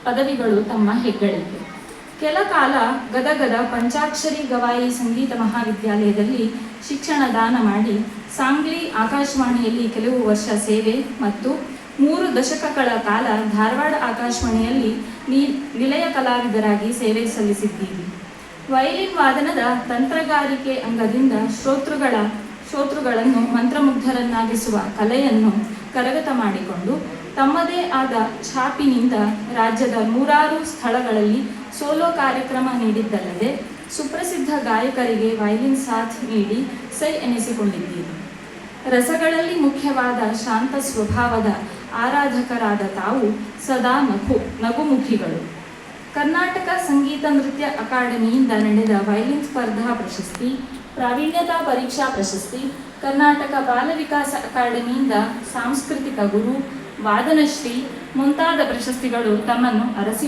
ಪದವಿಗಳು ತಮ್ಮ ಹೆಗ್ಗಳಿಕೆ. ಕೆಲ ಕಾಲ ಗದಗದ ಪಂಚಾಕ್ಷರಿ ಗವಾಯಿ ಸಂಗೀತ ಮಹಾವಿದ್ಯಾಲಯದಲ್ಲಿ ಶಿಕ್ಷಣ ದಾನ ಮಾಡಿ ಸಾಂಗ್ಲಿ ಆಕಾಶವಾಣಿಯಲ್ಲಿ ಕೆಲವು ವರ್ಷ ಸೇವೆ ಮತ್ತು 3 ದಶಕಗಳ ಕಾಲ ಧಾರವಾಡ ಆಕಾಶವಾಣಿಯಲ್ಲಿ ನಿಲಯ ಕಲಾವಿದರಾಗಿ ಸೇವೆ ಸಲ್ಲಿಸಿದ್ದೀರಿ. ವಯಲಿನ್ ವಾದನದ ತಂತ್ರಗಾರಿಕೆ ಅಂಗದಿಂದ ಶ್ರೋತೃಗಳನ್ನು ಮಂತ್ರಮುಗ್ಧರನ್ನಾಗಿಸುವ ಕಲೆಯನ್ನು ಕರಗತ ಮಾಡಿಕೊಂಡು ತಮ್ಮದೇ ಆದ ಛಾಪಿನಿಂದ ರಾಜ್ಯದ 100 ಸ್ಥಳಗಳಲ್ಲಿ ಸೋಲೋ ಕಾರ್ಯಕ್ರಮ ನೀಡಿದ್ದಲ್ಲದೆ ಸುಪ್ರಸಿದ್ಧ ಗಾಯಕರಿಗೆ ವಯಲಿನ್ ಸಾಥ್ ನೀಡಿ ಸೈ ಎನಿಸಿಕೊಂಡಿದ್ದೀರಿ. ರಸಗಳಲ್ಲಿ ಮುಖ್ಯವಾದ ಶಾಂತ ಸ್ವಭಾವದ ಆರಾಧಕರಾದ ತಾವು ಸದಾ ನಗುಮುಖಿಗಳು. ಕರ್ನಾಟಕ ಸಂಗೀತ ನೃತ್ಯ ಅಕಾಡೆಮಿಯಿಂದ ನಡೆದ ವಯಲಿನ್ ಸ್ಪರ್ಧಾ ಪ್ರಶಸ್ತಿ, ಪ್ರಾವೀಣ್ಯತಾ ಪರೀಕ್ಷಾ ಪ್ರಶಸ್ತಿ, ಕರ್ನಾಟಕ ಬಾಲ ವಿಕಾಸ ಅಕಾಡೆಮಿಯಿಂದ ಸಾಂಸ್ಕೃತಿಕ ಗುರು, ವಾದನಶ್ರೀ ಮುಂತಾದ ಪ್ರಶಸ್ತಿಗಳು ತಮ್ಮನ್ನು ಅರಸಿ